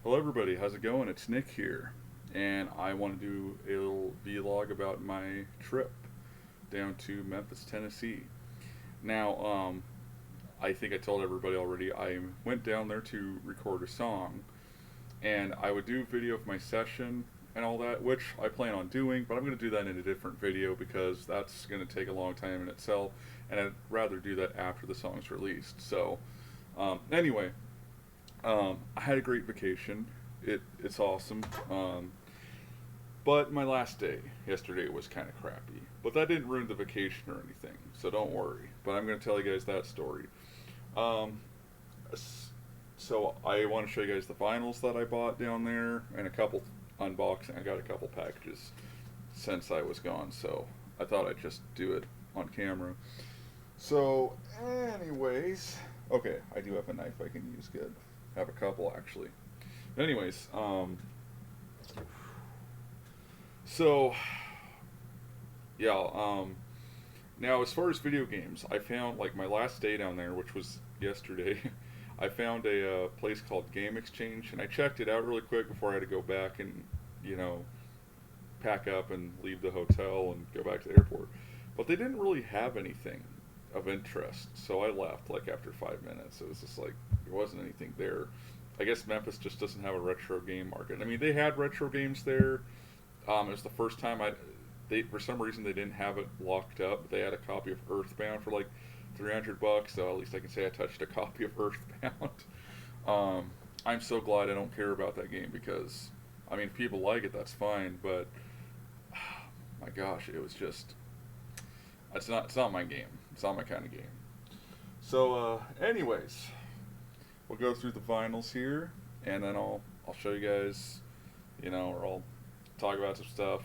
Hello, everybody. How's it going? It's Nick here, and I want to do a little vlog about my trip down to Memphis, Tennessee. Now, I think I told everybody already. I went down there to record a song, and I would do video of my session and all that, which I plan on doing. But I'm going to do that in a different video because that's going to take a long time in itself, and I'd rather do that after the song's released. So, anyway, I had a great vacation. It's awesome. But my last day yesterday was kind of crappy. But that didn't ruin the vacation or anything, so don't worry. But I'm going to tell you guys that story. Um, so I want to show you guys the vinyls that I bought down there and a couple unboxing. I got a couple packages since I was gone, so I thought I'd just do it on camera. So, anyways, okay, I do have a knife I can use. Good. I have a couple actually. Anyways, so yeah, now as far as video games, I found like my last day down there, which was yesterday. I found a place called Game Exchange, and I checked it out really quick before I had to go back and you know pack up and leave the hotel and go back to the airport. But they didn't really have anything of interest, so I left like after 5 minutes. It was just like there wasn't anything there. I guess Memphis just doesn't have a retro game market. I mean, they had retro games there. It was the first time they for some reason they didn't have it locked up. They had a copy of Earthbound for like $300, so at least I can say I touched a copy of Earthbound. I'm so glad I don't care about that game because, I mean, if people like it, that's fine. But my gosh, it was just it's not my game. It's not my kind of game. So, anyways, we'll go through the vinyls here, and then I'll show you guys, or I'll talk about some stuff,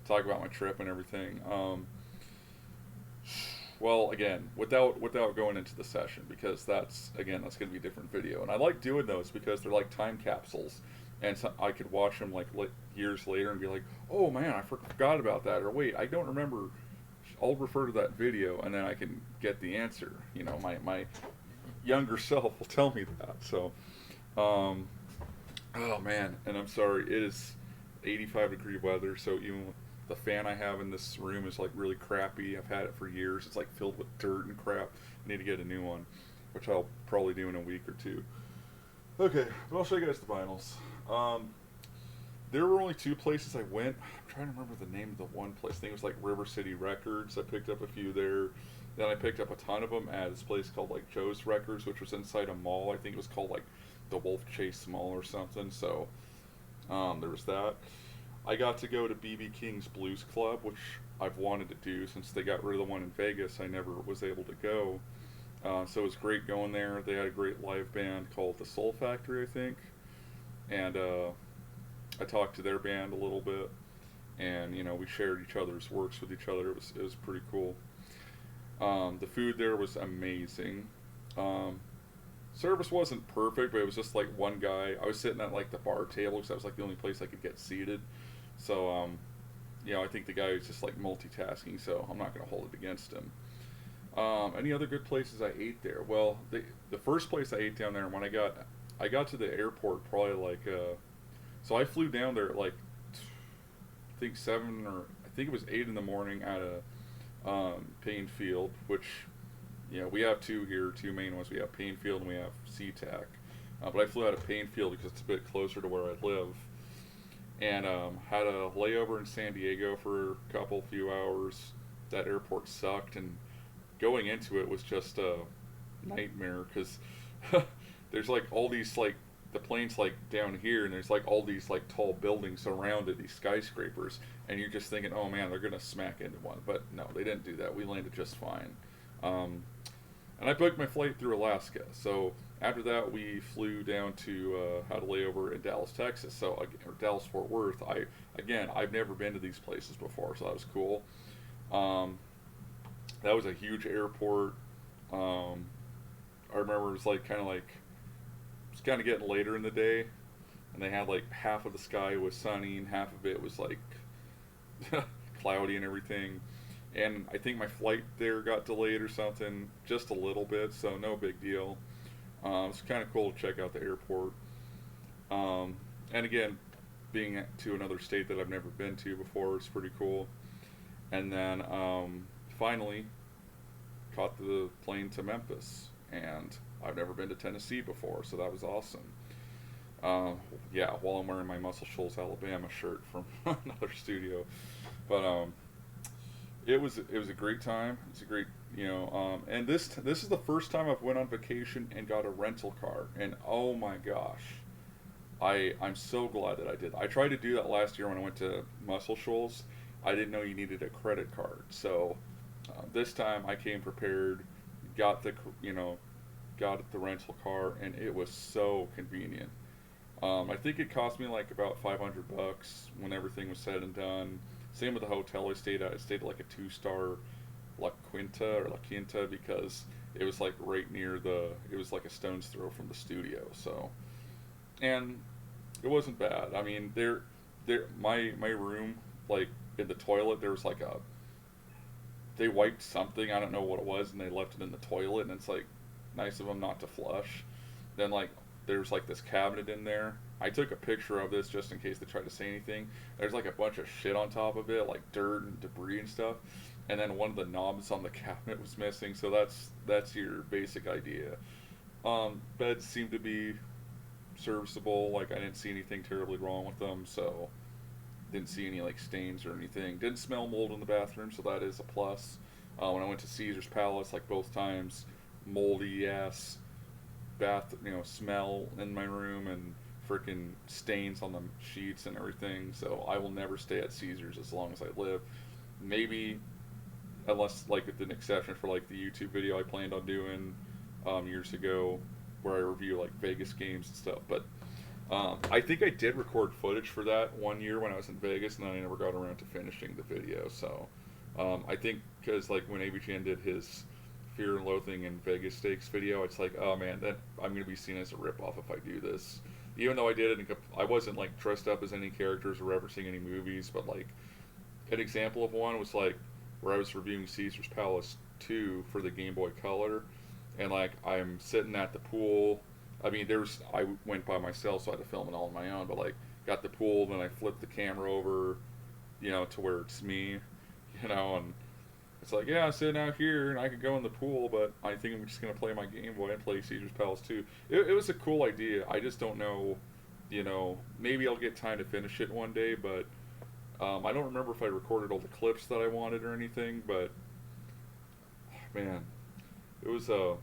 talk about my trip and everything. Well, again, without going into the session, because that's going to be a different video, and I like doing those because they're like time capsules, and so I could watch them like years later and be like, oh man, I forgot about that, or wait, I don't remember. I'll refer to that video, and then I can get the answer. My younger self will tell me that. So, um, oh man, and I'm sorry, it is 85-degree weather, so even the fan I have in this room is like really crappy. I've had it for years. It's like filled with dirt and crap. I need to get a new one, which I'll probably do in a week or two. Okay, but I'll show you guys the vinyls. Um, there were only two places I went. I'm trying to remember the name of the one place. I think it was like River City Records. I picked up a few there. Then I picked up a ton of them at this place called like Joe's Records, which was inside a mall. I think it was called like the Wolf Chase Mall or something. So there was that. I got to go to BB King's Blues Club, which I've wanted to do since they got rid of the one in Vegas. I never was able to go. So it was great going there. They had a great live band called the Soul Factory, I think. And I talked to their band a little bit. And, we shared each other's works with each other. It was pretty cool. The food there was amazing. Um, Service wasn't perfect, but it was just like one guy. I was sitting at like the bar table because that was like the only place I could get seated. So, I think the guy was just like multitasking, so I'm not going to hold it against him. Any other good places I ate there? Well, the first place I ate down there, when I got to the airport probably like, so I flew down there at like, I think I think it was 8 in the morning out of Payne Field, which we have two here, two main ones. We have Payne Field and we have SeaTac. But I flew out of Payne Field because it's a bit closer to where I live. And had a layover in San Diego for a few hours. That airport sucked, and going into it was just a nightmare because there's like all these like the plane's like down here, and there's like all these like tall buildings surrounded these skyscrapers, and you're just thinking, oh man, they're gonna smack into one. But no, they didn't do that. We landed just fine. Um, and I booked my flight through Alaska. So after that, we flew down to had a layover in Dallas, Texas. So or Dallas Fort Worth. I've never been to these places before, so that was cool. Um, that was a huge airport. Um, I remember it was like it's kind of getting later in the day, and they had like half of the sky was sunny and half of it was like cloudy and everything. And I think my flight there got delayed or something, just a little bit, so no big deal. It's kind of cool to check out the airport. Um, and again, being to another state that I've never been to before is pretty cool. And then finally caught the plane to Memphis, and I've never been to Tennessee before, so that was awesome. Uh, yeah, while I'm wearing my Muscle Shoals, Alabama shirt from another studio, but it was a great time. It's a great and this is the first time I've went on vacation and got a rental car, and oh my gosh, I'm so glad that I did. I tried to do that last year when I went to Muscle Shoals. I didn't know you needed a credit card, so this time I came prepared, got the you know got the rental car, and it was so convenient. I think it cost me like about $500 when everything was said and done. Same with the hotel I stayed at. I stayed at like a 2-star La Quinta or La Quinta because it was like right near the. It was like a stone's throw from the studio. So, and it wasn't bad. I mean, my room, like in the toilet, there was like a. They wiped something. I don't know what it was, and they left it in the toilet, and it's like nice of them not to flush. Then like there's like this cabinet in there. I took a picture of this just in case they tried to say anything. There's like a bunch of shit on top of it, like dirt and debris and stuff. And then one of the knobs on the cabinet was missing, so that's your basic idea. Beds seem to be serviceable. Like I didn't see anything terribly wrong with them, so didn't see any like stains or anything. Didn't smell mold in the bathroom, so that is a plus. When I went to Caesar's Palace, like both times, moldy ass bath, smell in my room and freaking stains on the sheets and everything. So I will never stay at Caesar's as long as I live. Maybe, unless like with an exception for like the YouTube video I planned on doing years ago, where I review like Vegas games and stuff. But I think I did record footage for that one year when I was in Vegas, and then I never got around to finishing the video. So I think because like when ABGN did his Fear and Loathing in Vegas Stakes video, it's like, oh man, that I'm gonna be seen as a ripoff if I do this. Even though I did it, I wasn't like dressed up as any characters or referencing any movies, but like an example of one was like where I was reviewing Caesar's Palace 2 for the Game Boy Color, and like I'm sitting at the pool. I mean, I went by myself, so I had to film it all on my own. But like, got the pool, then I flipped the camera over, to where it's me, and it's like, yeah, I'm sitting out here and I could go in the pool, but I think I'm just gonna play my Game Boy and play Caesar's Palace 2. It was a cool idea. I just don't know, maybe I'll get time to finish it one day, but I don't remember if I recorded all the clips that I wanted or anything. But man, it was a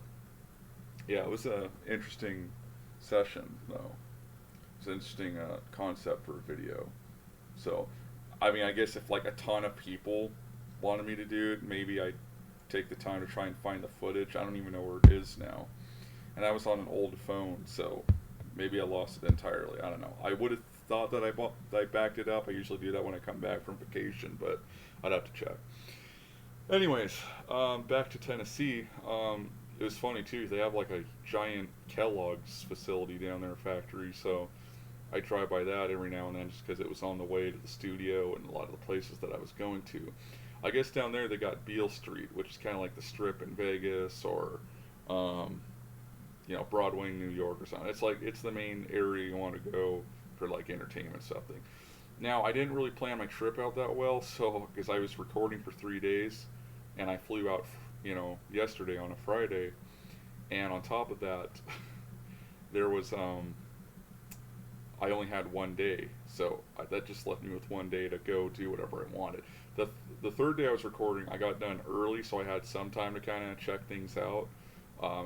yeah, it was a interesting session though. It's an interesting concept for a video. So, I mean, I guess if like a ton of people wanted me to do it, maybe I'd take the time to try and find the footage. I don't even know where it is now. And I was on an old phone, so maybe I lost it entirely. I don't know. I would have thought that I backed it up. I usually do that when I come back from vacation, but I'd have to check. Anyways, back to Tennessee. It was funny too. They have like a giant Kellogg's facility down there, factory. So I drive by that every now and then just because it was on the way to the studio and a lot of the places that I was going to. I guess down there they got Beale Street, which is kind of like the Strip in Vegas, or um, Broadway in New York or something. It's the main area you want to go for like entertainment something. Now I didn't really plan my trip out that well, so because I was recording for 3 days, and I flew out, yesterday on a Friday, and on top of that, there was I only had one day, so that just left me with one day to go do whatever I wanted. The the third day I was recording, I got done early, so I had some time to kind of check things out.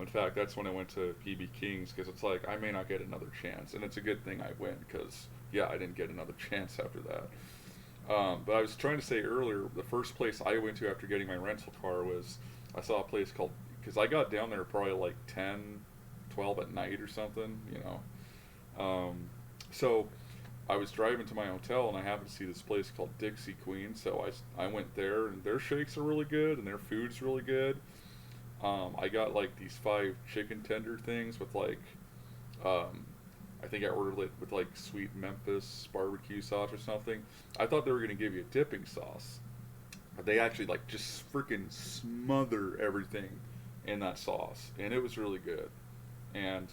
In fact, that's when I went to PB King's because it's like I may not get another chance, and it's a good thing I went because yeah, I didn't get another chance after that. But I was trying to say earlier, the first place I went to after getting my rental car was I saw a place called because I got down there probably like 10, 12 at night or something, So I was driving to my hotel and I happened to see this place called Dixie Queen. So I went there and their shakes are really good and their food's really good. I got like these 5 chicken tender things with like, I think I ordered it with like sweet Memphis barbecue sauce or something. I thought they were going to give you a dipping sauce. But they actually like just freaking smother everything in that sauce. And it was really good. And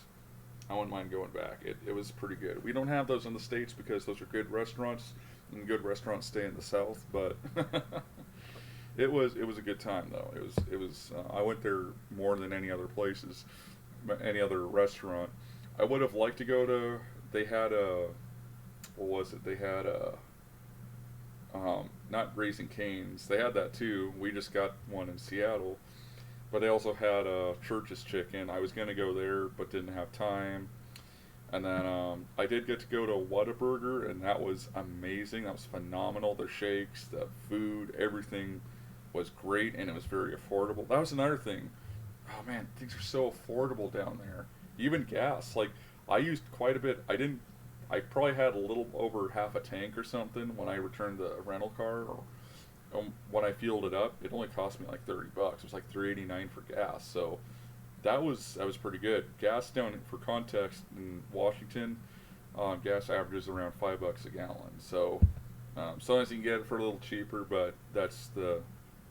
I wouldn't mind going back. It was pretty good. We don't have those in the States because those are good restaurants, and good restaurants stay in the South. But it was a good time though. It was. I went there more than any other places, any other restaurant. I would have liked to go to. They had a, what was it? They had a, not Raising Cane's. They had that too. We just got one in Seattle, but they also had Church's Chicken. I was gonna go there, but didn't have time. And then I did get to go to Whataburger, and that was amazing. That was phenomenal. The shakes, the food, everything was great, and it was very affordable. That was another thing. Oh man, things are so affordable down there. Even gas, like I used quite a bit. I didn't. I probably had a little over half a tank or something when I returned the rental car. Or, when I fueled it up, it only cost me like $30. It was like 3.89 for gas. So that was pretty good. Gas down for context in Washington, gas averages around $5 a gallon. So sometimes you can get it for a little cheaper, but that's the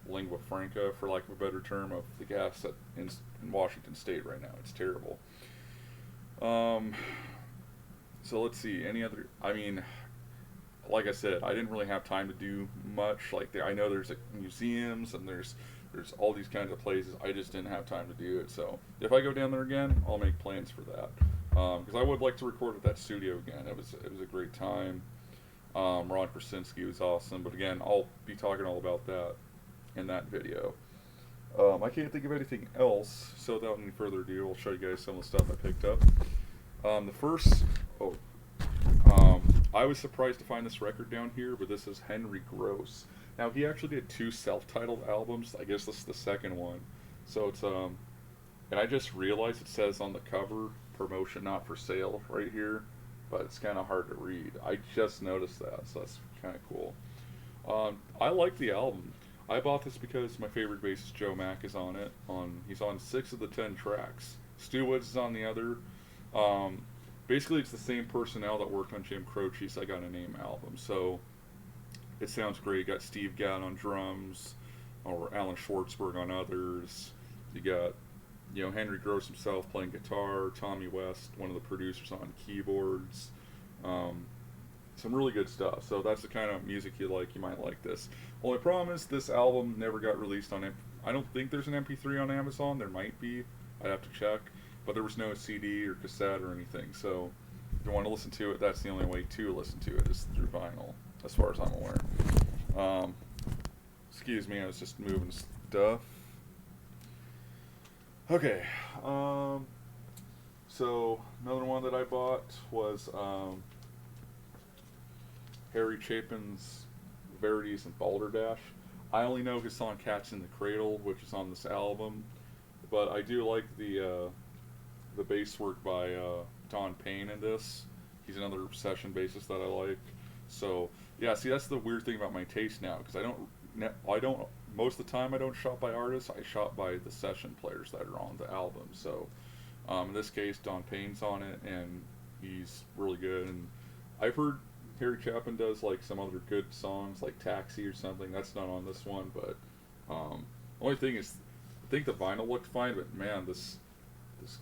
lingua franca, for lack of a better term, of the gas in Washington State right now. It's terrible. Um, so let's see. Any other? I mean, like I said, I didn't really have time to do much. Like I know there's like, museums and there's all these kinds of places. I just didn't have time to do it. So if I go down there again, I'll make plans for that. Because I would like to record at that studio again. It was a great time. Ron Krasinski was awesome. But again, I'll be talking all about that in that video. I can't think of anything else. So without any further ado, I'll show you guys some of the stuff I picked up. The first, oh, I was surprised to find this record down here, but this is Henry Gross. Now he actually did two self-titled albums. I guess this is the second one. So it's and I just realized it says on the cover promotion not for sale right here, but it's kind of hard to read. I just noticed that, so that's kind of cool. I like the album. I bought this because my favorite bassist Joe Mack is on it. He's on 6 of the 10 tracks. Stu Woods is on the other. Um, Basically, it's the same personnel that worked on Jim Croce's I Got a Name album. So it sounds great. You got Steve Gadd on drums, or Alan Schwartzberg on others. You got, Henry Gross himself playing guitar, Tommy West, one of the producers, on keyboards. Um, some really good stuff. So that's the kind of music you like. You might like this. Only problem is this album never got released on. I don't think there's an MP3 on Amazon. There might be. I'd have to check. But there was no CD or cassette or anything. So if you want to listen to it, that's the only way to listen to it, is through vinyl, as far as I'm aware. Um, Excuse me, I was just moving stuff. Okay. So another one that I bought was Harry Chapin's Verities and Balderdash. I only know his song "Cats in the Cradle," which is on this album, but I do like the bass work by Don Payne in this. He's another session bassist that I like. So yeah, see, that's the weird thing about my taste now, because I don't most of the time I don't shop by artists. I shop by the session players that are on the album. So in this case, Don Payne's on it, and he's really good. And I've heard Harry Chapin does like some other good songs, like Taxi or something. That's not on this one, but only thing is, I think the vinyl looked fine, but man, this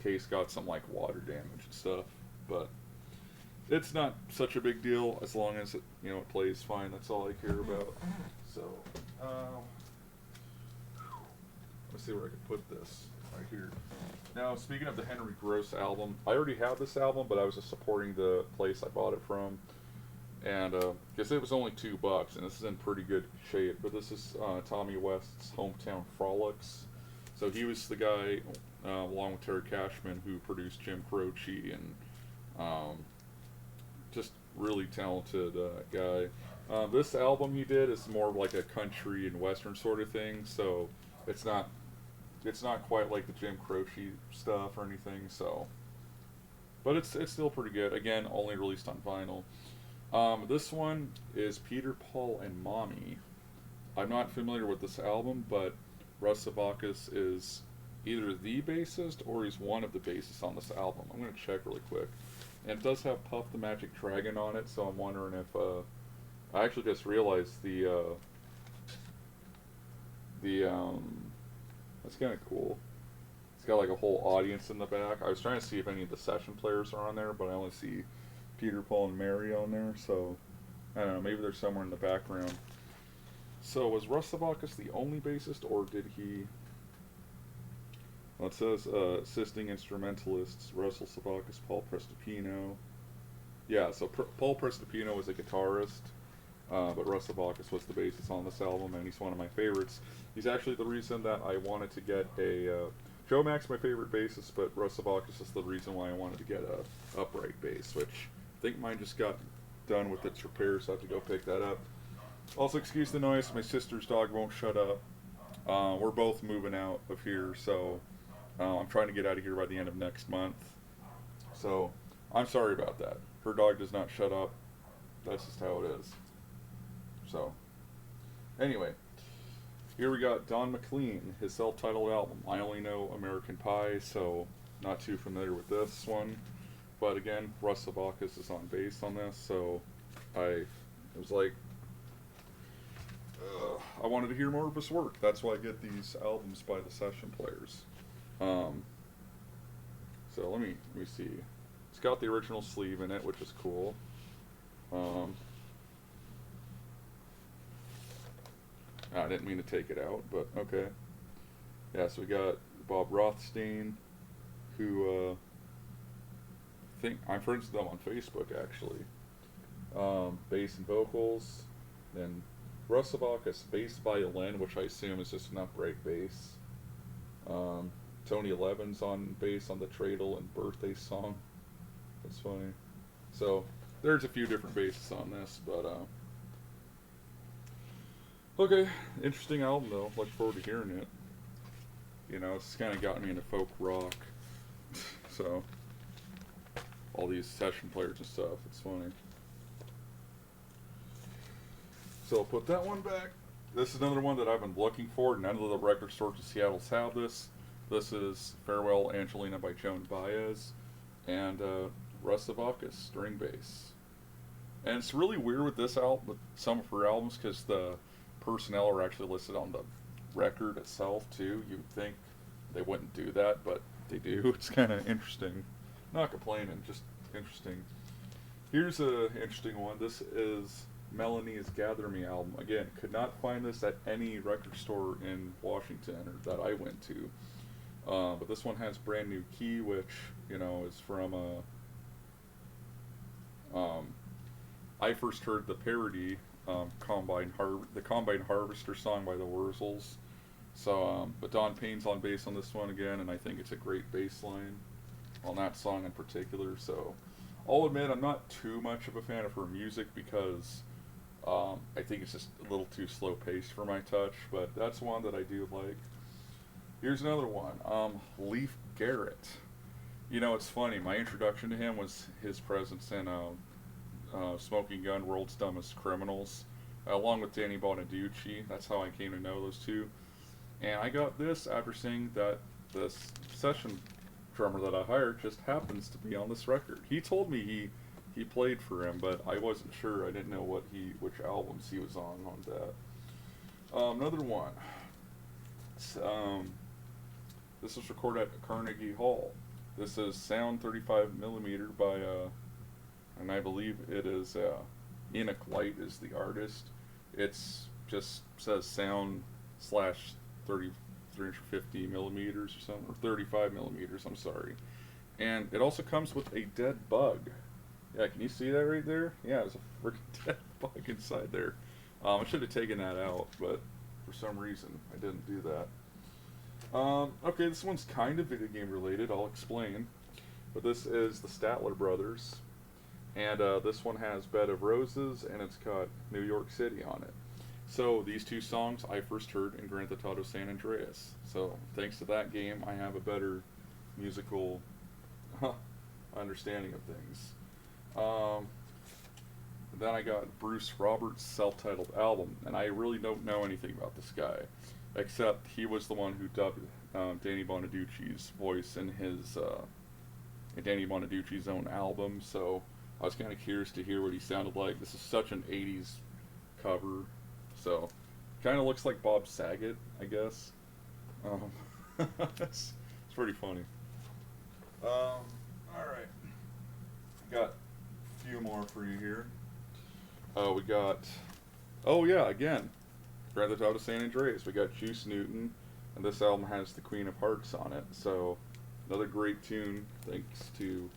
case got some like water damage and stuff. But it's not such a big deal as long as it plays fine. That's all I care about. So let's see where I can put this right here. Now, speaking of the Henry Gross album, I already have this album, but I was just supporting the place I bought it from, and guess it was only $2, and this is in pretty good shape. But this is Tommy West's Hometown Frolics. So he was the guy, along with Terry Cashman, who produced Jim Croce, and just really talented guy. This album he did is more like a country and western sort of thing, so it's not quite like the Jim Croce stuff or anything. So, but it's still pretty good. Again, only released on vinyl. This one is Peter, Paul, and Mommy. I'm not familiar with this album, but Russ Zabakis is either the bassist or he's one of the bassists on this album. I'm going to check really quick. And it does have Puff the Magic Dragon on it, so I'm wondering if I actually just realized the that's kind of cool. It's got like a whole audience in the back. I was trying to see if any of the session players are on there, but I only see Peter, Paul, and Mary on there. So I don't know. Maybe they're somewhere in the background. So was Russ Sabakis the only bassist, or did he? Well, it says assisting instrumentalists: Russell Sabakis, Paul Prestopino. Yeah, so Paul Prestopino was a guitarist, but Russ Sabakis was the bassist on this album, and he's one of my favorites. He's actually the reason that I wanted to get a. Joe Mack's my favorite bassist, but Russ Sabakis is the reason why I wanted to get a upright bass, which I think mine just got done with its repair, so I have to go pick that up. Also, excuse the noise, my sister's dog won't shut up. We're both moving out of here, so I'm trying to get out of here by the end of next month. So I'm sorry about that. Her dog does not shut up. That's just how it is. So, anyway, here we got Don McLean, his self-titled album. I only know American Pie, so not too familiar with this one. But again, Russ Sabakis is on bass on this, so it was like, I wanted to hear more of his work. That's why I get these albums by the session players. So let me see. It's got the original sleeve in it, which is cool. I didn't mean to take it out, but okay. Yeah, so we got Bob Rothstein, who I think I'm friends with them on Facebook actually. Bass and vocals, then Russ Sabakis bass violin, which I assume is just an upright bass. Tony Levin's on bass on the Treadle and Birthday Song. That's funny. So there's a few different basses on this, but okay, interesting album though. Look forward to hearing it. You know, it's kind of gotten me into folk rock. So all these session players and stuff. It's funny. So I'll put that one back. This is another one that I've been looking for. None of the record stores in Seattle have this. This is Farewell Angelina by Joan Baez and Russ Sabakis, string bass. And it's really weird with this album, with some of her albums, because the personnel are actually listed on the record itself too. You'd think they wouldn't do that, but they do. It's kind of interesting. Not complaining, just interesting. Here's an interesting one. This is Melanie's Gather Me album. Again, could not find this at any record store in Washington or that I went to. But this one has Brand New Key, which, you know, is from I first heard the parody, the Combine Harvester song by the Wurzels. So, but Don Payne's on bass on this one again, and I think it's a great bass line on that song in particular. So, I'll admit I'm not too much of a fan of her music because I think it's just a little too slow paced for my touch, but that's one that I do like. Here's another one, Leif Garrett. You know, it's funny, my introduction to him was his presence in Smoking Gun, World's Dumbest Criminals, along with Danny Bonaducci. That's how I came to know those two. And I got this after seeing that this session drummer that I hired just happens to be on this record. He told me he played for him, but I wasn't sure. I didn't know which albums he was on that. Another one. This was recorded at Carnegie Hall. This is Sound 35mm by, and I believe it is Enoch Light is the artist. It's just says Sound slash 350mm or something, or 35mm. I'm sorry. And it also comes with a dead bug. Yeah, can you see that right there? Yeah, there's a freaking dead bug inside there. I should have taken that out, but for some reason I didn't do that. Okay, this one's kind of video game related, I'll explain. But this is the Statler Brothers. And this one has Bed of Roses, and it's got New York City on it. So these two songs I first heard in Grand Theft Auto San Andreas. So thanks to that game, I have a better musical understanding of things. Then I got Bruce Roberts' self-titled album, and I really don't know anything about this guy, except he was the one who dubbed Danny Bonaducci's voice in his in Danny Bonaducci's own album. So I was kind of curious to hear what he sounded like. This is such an '80s cover, so kind of looks like Bob Saget, I guess. It's It's pretty funny. All right. Got a few more for you here. We got. Oh yeah, again, Grand Theft Auto San Andreas. We got Juice Newton, and this album has the Queen of Hearts on it. So another great tune. Thanks to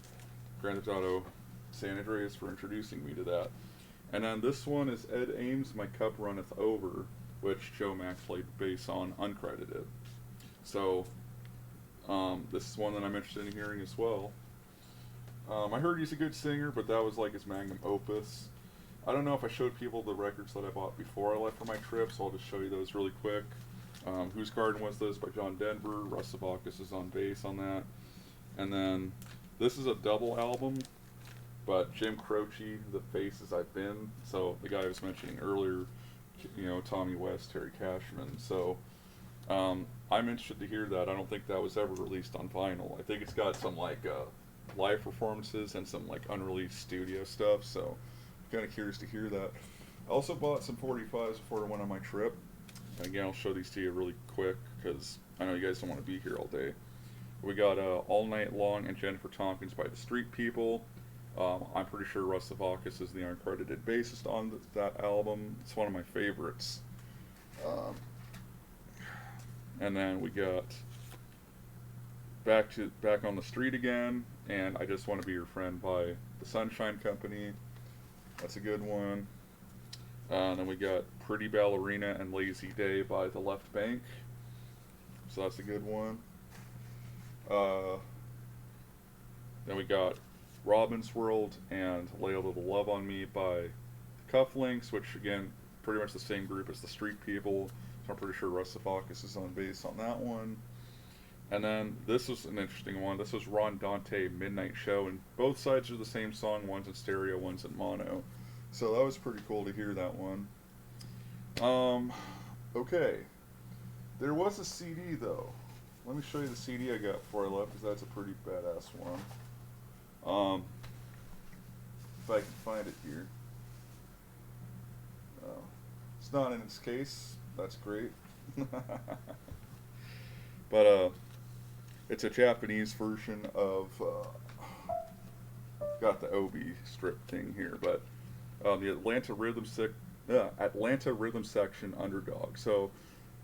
Grand Theft Auto San Andreas for introducing me to that. And then this one is Ed Ames' My Cup Runneth Over, which Joe Mack played bass on, uncredited. So, this is one that I'm interested in hearing as well. I heard he's a good singer, but that was like his magnum opus. I don't know if I showed people the records that I bought before I left for my trip, so I'll just show you those really quick. Whose Garden Was This by John Denver. Russ Savakis is on bass on that. And then, this is a double album, but Jim Croce, The Faces I've Been, so the guy I was mentioning earlier, you know, Tommy West, Terry Cashman, so I'm interested to hear that. I don't think that was ever released on vinyl. I think it's got some like live performances and some like unreleased studio stuff, so I'm kind of curious to hear that. I also bought some 45s before I went on my trip. And again, I'll show these to you really quick because I know you guys don't want to be here all day. We got All Night Long and Jennifer Tompkins by the Street People. I'm pretty sure Russ Savakis is the uncredited bassist on that album. It's one of my favorites. And then we got Back on the Street Again, and I Just Want to Be Your Friend by the Sunshine Company. That's a good one. And then we got Pretty Ballerina and Lazy Day by the Left Bank. So that's a good one. Then we got Robin's World and Lay a Little Love on Me by Cufflinks, which again, pretty much the same group as the Street People. So I'm pretty sure Russ Savakis is on bass on that one. And then this was an interesting one. This was Ron Dante Midnight Show, and both sides are the same song. One's in stereo, one's in mono. So that was pretty cool to hear that one. Okay. There was a CD though. Let me show you the CD I got before I left, because that's a pretty badass one. If I can find it here. It's not in its case. That's great. But it's a Japanese version of got the Obi strip thing here, but the Atlanta Rhythm Section Underdog. So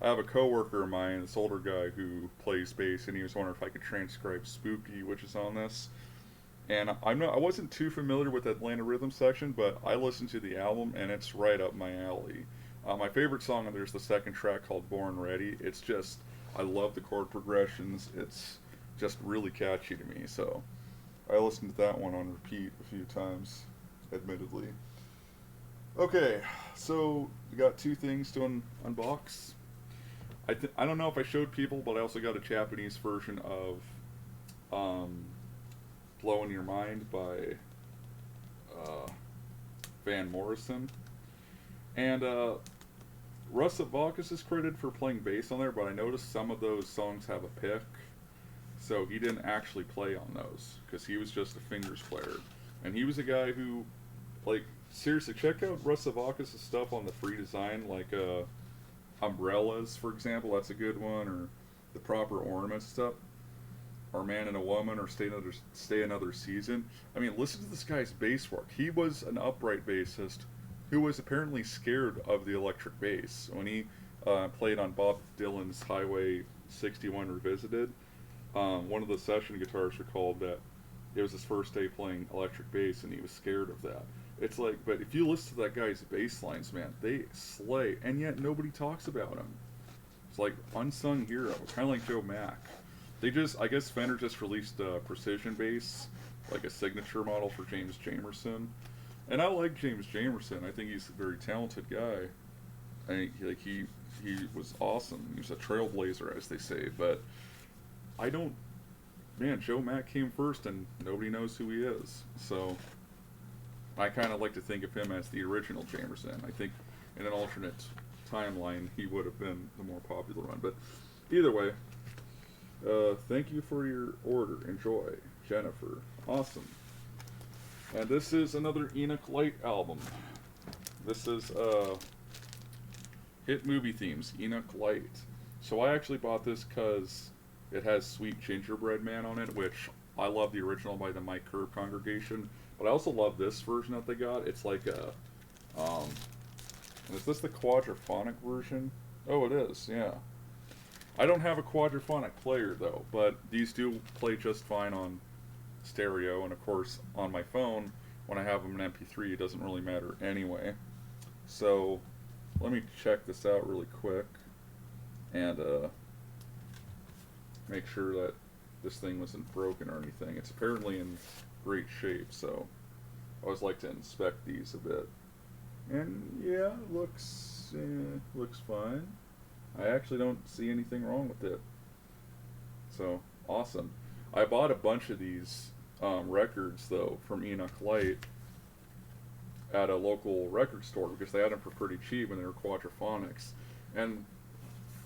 I have a coworker of mine, this older guy who plays bass, and he was wondering if I could transcribe Spooky, which is on this. And I wasn't too familiar with Atlanta Rhythm Section, but I listened to the album, and it's right up my alley. My favorite song on there is the second track called Born Ready. It's just, I love the chord progressions. It's just really catchy to me, so I listened to that one on repeat a few times, admittedly. Okay, so we got two things to unbox. I don't know if I showed people, but I also got a Japanese version of Blowing Your Mind by Van Morrison. And Russ Savakis is credited for playing bass on there, but I noticed some of those songs have a pick, so he didn't actually play on those, because he was just a fingers player. And he was a guy who, like, seriously, check out Russ Savakis' stuff on the free design, like Umbrellas, for example, that's a good one, or The Proper Ornaments stuff, or Man and a Woman, or Stay Another Season. I mean, listen to this guy's bass work. He was an upright bassist who was apparently scared of the electric bass. When he played on Bob Dylan's Highway 61 Revisited, one of the session guitarists recalled that it was his first day playing electric bass and he was scared of that. It's like, but if you listen to that guy's bass lines, man, they slay, and yet nobody talks about him. It's like unsung hero, kind of like Joe Mack. I guess Fender just released Precision Bass, like a signature model for James Jamerson. And I like James Jamerson. I think he's a very talented guy. He was awesome. He was a trailblazer, as they say. But I don't... Man, Joe Mack came first, and nobody knows who he is. So I kind of like to think of him as the original Jamerson. I think in an alternate timeline, he would have been the more popular one. But either way, thank you for your order. Enjoy, Jennifer. Awesome. And this is another Enoch Light album. This is Hit Movie Themes, Enoch Light. So I actually bought this because It has Sweet Gingerbread Man on it, which I love the original by the Mike Curb Congregation, but I also love this version that they got. It's like a, um, is this the quadraphonic version? Oh, it is, yeah. I don't have a quadraphonic player though, but these do play just fine on stereo, and of course on my phone, when I have them in MP3, it doesn't really matter anyway. So let me check this out really quick and make sure that this thing wasn't broken or anything. It's apparently in great shape, so I always like to inspect these a bit. And yeah, looks fine. I actually don't see anything wrong with it. So awesome. I bought a bunch of these records though from Enoch Light at a local record store because they had them for pretty cheap and they were quadraphonics. And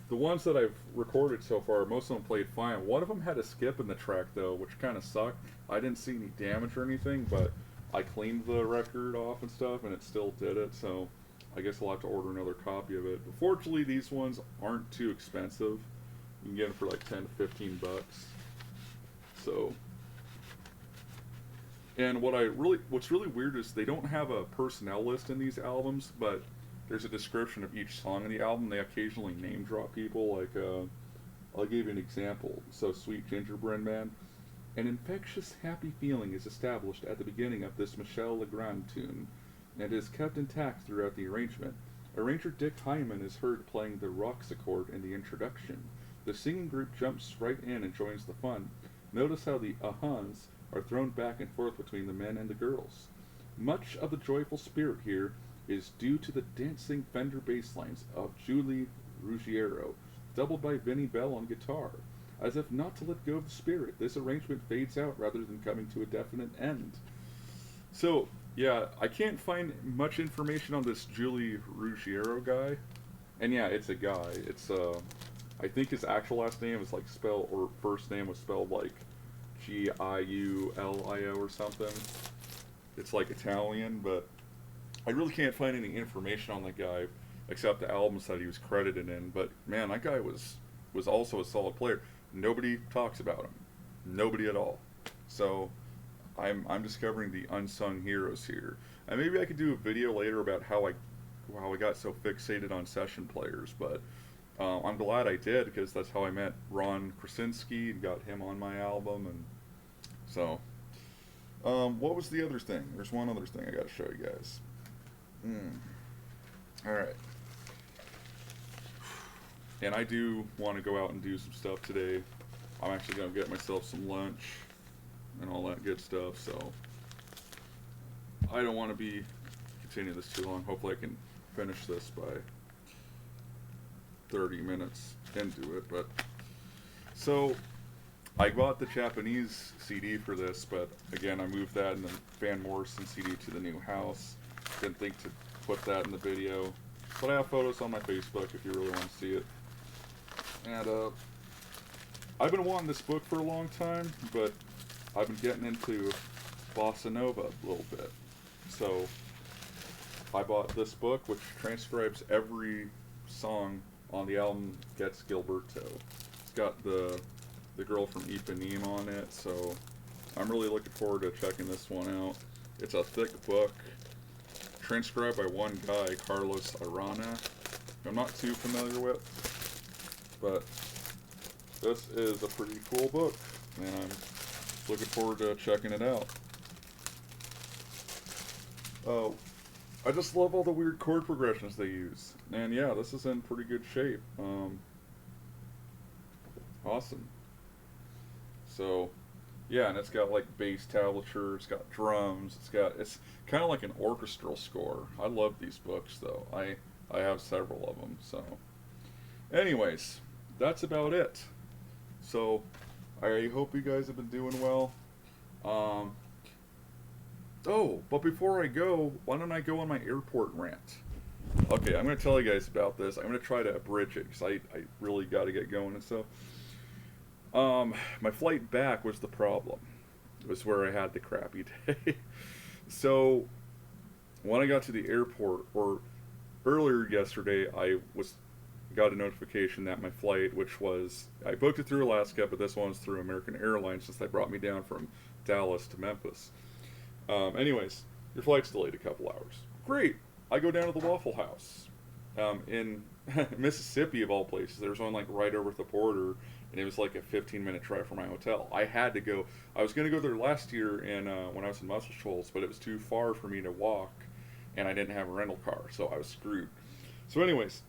the ones that I've recorded so far, most of them played fine. One of them had a skip in the track though, which kind of sucked. I didn't see any damage or anything, but I cleaned the record off and stuff, and it still did it. So I guess I'll have to order another copy of it. But fortunately, these ones aren't too expensive. You can get them for like 10 to 15 bucks. So, and what's really weird is they don't have a personnel list in these albums, but there's a description of each song in the album. They occasionally name drop people. Like, I'll give you an example. So, Sweet Gingerbread Man. An infectious, happy feeling is established at the beginning of this Michel Legrand tune, and is kept intact throughout the arrangement. Arranger Dick Hyman is heard playing the Roxachord in the introduction. The singing group jumps right in and joins the fun. Notice how the ahans are thrown back and forth between the men and the girls. Much of the joyful spirit here is due to the dancing Fender bass lines of Julie Ruggiero, doubled by Vinnie Bell on guitar. As if not to let go of the spirit, this arrangement fades out rather than coming to a definite end. So, yeah, I can't find much information on this Julie Ruggiero guy. And yeah, it's a guy. It's, I think his actual last name is like spelled, or first name was spelled like Giulio or something. It's like Italian, but I really can't find any information on the guy except the albums that he was credited in. But man, that guy was also a solid player. Nobody talks about him. Nobody at all. So I'm discovering the unsung heroes here. And maybe I could do a video later about how I got so fixated on session players, but I'm glad I did because that's how I met Ron Krasinski and got him on my album. And so what was the other thing? There's one other thing I got to show you guys. Alright. And I do want to go out and do some stuff today. I'm actually going to get myself some lunch and all that good stuff, so I don't want to continue this too long. Hopefully I can finish this by 30 minutes into it. But so I bought the Japanese CD for this, but again I moved that and the Van Morrison CD to the new house. Didn't think to put that in the video, but I have photos on my Facebook if you really want to see it. And I've been wanting this book for a long time, but I've been getting into bossa nova a little bit. So I bought this book, which transcribes every song on the album Gets Gilberto. It's got the girl from Ipanema on it, so I'm really looking forward to checking this one out. It's a thick book, transcribed by one guy, Carlos Arana, who I'm not too familiar with. But this is a pretty cool book, and I'm looking forward to checking it out. Oh, I just love all the weird chord progressions they use. And yeah, this is in pretty good shape. Awesome. So, yeah, and it's got like bass tablature, it's got drums, it's kind of like an orchestral score. I love these books though. I have several of them, so. Anyways, that's about it. So, I hope you guys have been doing well. Oh, but before I go, why don't I go on my airport rant? Okay, I'm going to tell you guys about this. I'm going to try to abridge it, because I really got to get going and stuff. My flight back was the problem. It was where I had the crappy day. So, when I got to the airport, or earlier yesterday, I got a notification that my flight, which was, I booked it through Alaska, but this one was through American Airlines since they brought me down from Dallas to Memphis. Anyways, your flight's delayed a couple hours. Great. I go down to the Waffle House in Mississippi, of all places. There was one like right over the border, and it was like a 15-minute drive from my hotel. I had to go. I was going to go there last year in when I was in Muscle Shoals, but it was too far for me to walk, and I didn't have a rental car, so I was screwed. So, anyways,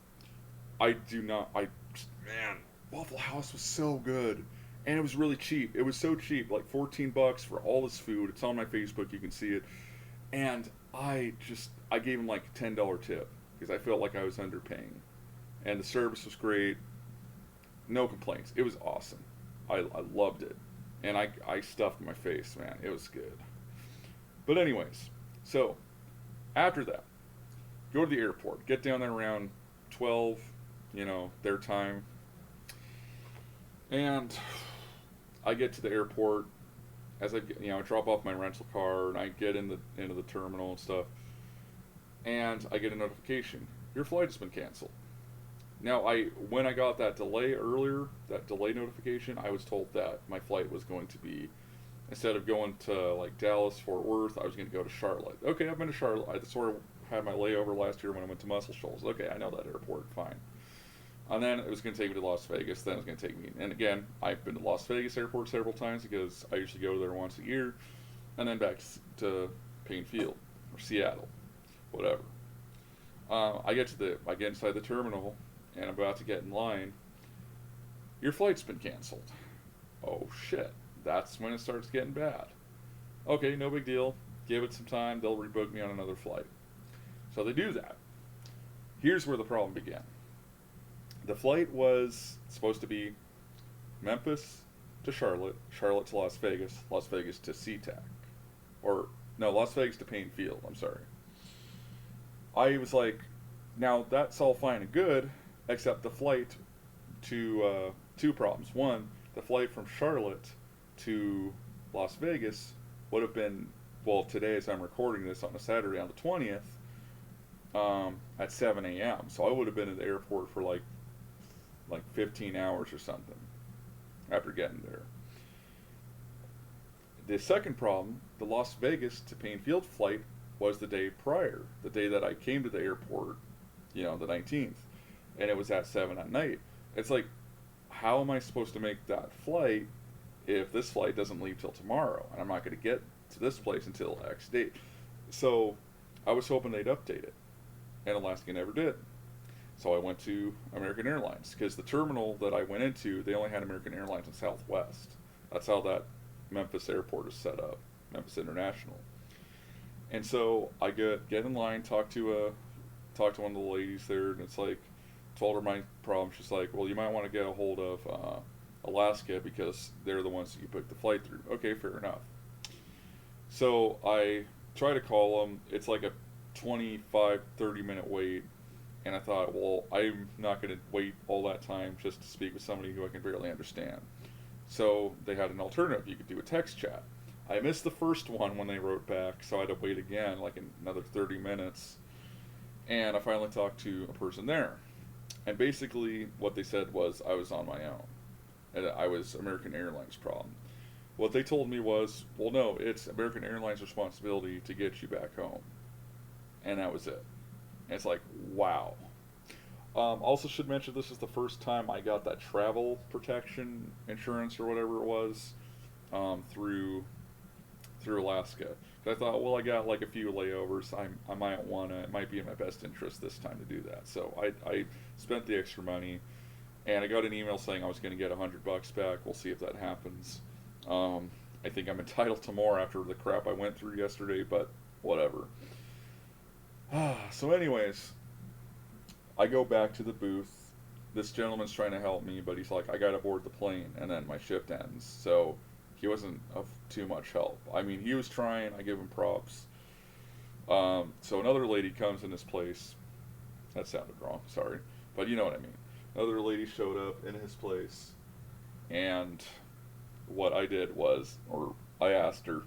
I do not. Man, Waffle House was so good, and it was really cheap. It was so cheap, like $14 for all this food. It's on my Facebook. You can see it, and I gave him like a $10 tip because I felt like I was underpaying, and the service was great. No complaints. It was awesome. I loved it, and I stuffed my face, man. It was good. But anyways, so after that, go to the airport. Get down there around 12, their time. And I get to the airport as I drop off my rental car and I get into the terminal and stuff. And I get a notification. Your flight has been canceled. Now, when I got that delay earlier, that delay notification, I was told that my flight was going to be, instead of going to like Dallas, Fort Worth, I was going to go to Charlotte. Okay, I've been to Charlotte. I sort of had my layover last year when I went to Muscle Shoals. Okay, I know that airport, fine. And then it was going to take me to Las Vegas. Then it was going to take me, and again, I've been to Las Vegas airport several times because I usually go there once a year, and then back to Payne Field or Seattle, whatever. I get inside the terminal, and I'm about to get in line. Your flight's been canceled. Oh shit! That's when it starts getting bad. Okay, no big deal. Give it some time. They'll rebook me on another flight. So they do that. Here's where the problem began. The flight was supposed to be Memphis to Charlotte, Charlotte to Las Vegas to SeaTac. Or, no, Las Vegas to Payne Field, I'm sorry. I was like, now that's all fine and good, except the flight to, two problems. One, the flight from Charlotte to Las Vegas would have been, well, today as I'm recording this on a Saturday on the 20th, at 7 a.m. So I would have been at the airport for like 15 hours or something after getting there. The second problem, the Las Vegas to Payne Field flight was the day prior, the day that I came to the airport, the 19th, and it was at 7 at night. It's like, how am I supposed to make that flight if this flight doesn't leave till tomorrow, and I'm not going to get to this place until X date? So I was hoping they'd update it, and Alaska never did. So I went to American Airlines, because the terminal that I went into, they only had American Airlines and Southwest. That's how that Memphis airport is set up, Memphis International. And so I get in line, talk to one of the ladies there, and it's like, told her my problem. She's like, well, you might want to get a hold of Alaska because they're the ones that you booked the flight through. Okay, fair enough. So I try to call them. It's like a 25, 30-minute wait. And I thought, well, I'm not going to wait all that time just to speak with somebody who I can barely understand. So they had an alternative. You could do a text chat. I missed the first one when they wrote back, so I had to wait again, like another 30 minutes. And I finally talked to a person there. And basically what they said was I was on my own. And I was American Airlines' problem. What they told me was, well, no, it's American Airlines' responsibility to get you back home. And that was it. And it's like, wow. Also should mention this is the first time I got that travel protection insurance or whatever it was through Alaska. 'Cause I thought, well, I got like a few layovers. I might want to. It might be in my best interest this time to do that. So I spent the extra money, and I got an email saying I was going to get $100 back. We'll see if that happens. I think I'm entitled to more after the crap I went through yesterday, but whatever. So anyways, I go back to the booth. This gentleman's trying to help me, but he's like, I gotta board the plane, and then my shift ends. So he wasn't of too much help. I mean, he was trying. I give him props. So another lady comes in this place. That sounded wrong, sorry. But you know what I mean. Another lady showed up in his place, and what I did was, or I asked her,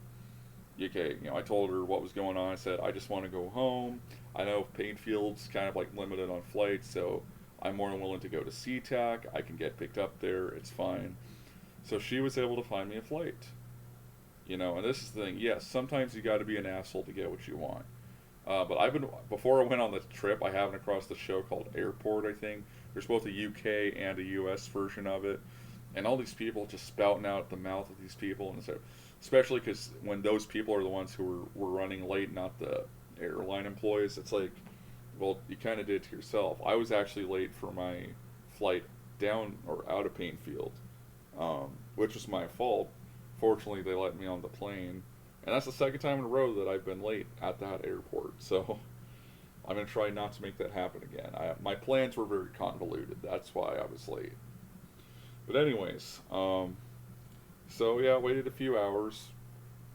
okay, I told her what was going on. I said, I just want to go home. I know Payne Field's kind of like limited on flights, so I'm more than willing to go to SeaTac. I can get picked up there. It's fine. So she was able to find me a flight. You know, and this is the thing. Yes, sometimes you got to be an asshole to get what you want. But I've been before I went on the trip. I happened across the show called Airport. I think there's both a UK and a US version of it, and all these people just spouting out at the mouth of these people, and so especially because when those people are the ones who were running late, not the airline employees, it's like, well, you kind of did it to yourself. I was actually late for my flight down or out of Painfield, which was my fault. Fortunately, they let me on the plane, and that's the second time in a row that I've been late at that airport. So I'm gonna try not to make that happen again. My plans were very convoluted. That's why I was late. But anyways, so yeah, waited a few hours,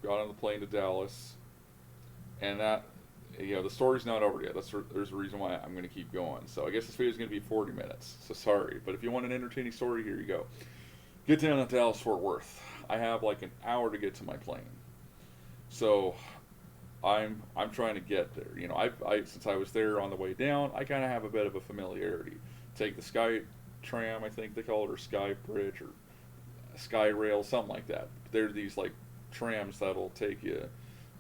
got on the plane to Dallas, and that, you know, the story's not over yet. There's a reason why I'm going to keep going. So I guess this video is going to be 40 minutes. So sorry, but if you want an entertaining story, here you go. Get down to Dallas Fort Worth. I have like an hour to get to my plane. So I'm trying to get there. You know, I since I was there on the way down, I kind of have a bit of a familiarity. Take the Sky Tram, I think they call it, or Sky Bridge, or Sky Rail, something like that. There are these like trams that'll take you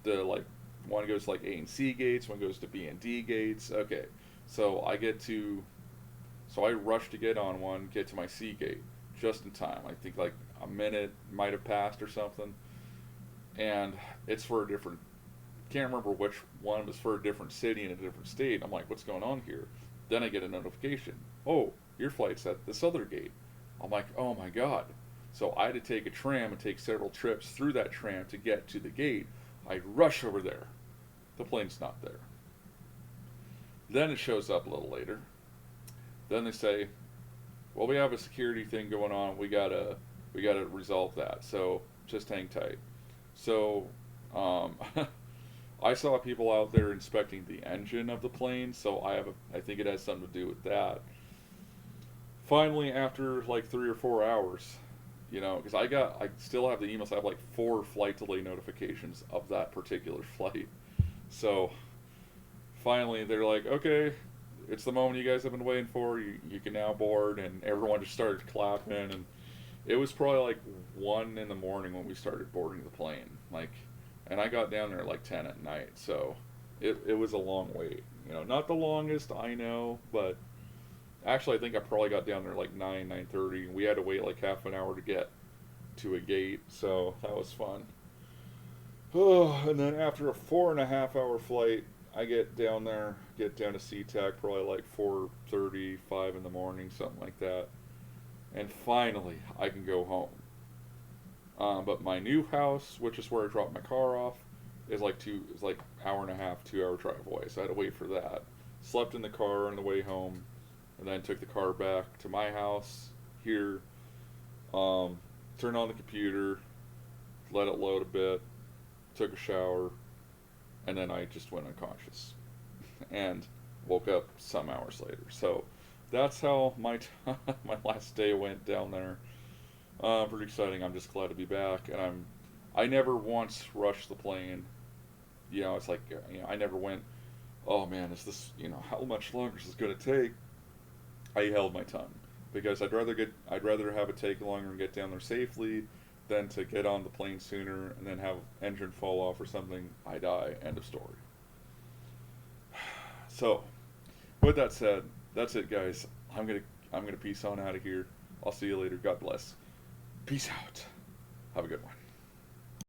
to like, one goes to like A and C gates, one goes to B and D gates. Okay, so I rush to get on one, get to my C gate just in time. I think like a minute might have passed or something, and it's for a different, can't remember which one, it was for a different city in a different state. I'm like, what's going on here? Then I get a notification. Oh, your flight's at this other gate. I'm like, oh my god. So I had to take a tram and take several trips through that tram to get to the gate. I rush over there. The plane's not there. Then it shows up a little later. Then they say, well, we have a security thing going on. We gotta resolve that. So just hang tight. So I saw people out there inspecting the engine of the plane. So I think it has something to do with that. Finally, after like 3 or 4 hours, you know, because I still have the emails. I have like 4 flight delay notifications of that particular flight. So finally, they're like, okay, it's the moment you guys have been waiting for. You can now board, and everyone just started clapping. And it was probably like 1 in the morning when we started boarding the plane. Like, and I got down there at like 10 at night. So it was a long wait. You know, not the longest I know, but actually I think I probably got down there like 9:30. We had to wait like half an hour to get to a gate. So that was fun. Oh, and then after a 4.5 hour flight, I get down to SeaTac probably like 4:35 in the morning, something like that. And finally, I can go home. But my new house, which is where I dropped my car off, is like hour and a half, 2 hour drive away. So I had to wait for that. Slept in the car on the way home, and then took the car back to my house here. Turned on the computer, let it load a bit, took a shower, and then I just went unconscious and woke up some hours later. So that's how my my last day went down there. Pretty exciting. I'm just glad to be back, and I never once rushed the plane. You know, it's like, you know, I never went, oh man, is this, you know, how much longer is this going to take? I held my tongue because I'd rather have it take longer and get down there safely than to get on the plane sooner and then have engine fall off or something. I die. End of story. So, with that said, that's it, guys. I'm gonna peace on out of here. I'll see you later. God bless. Peace out. Have a good one.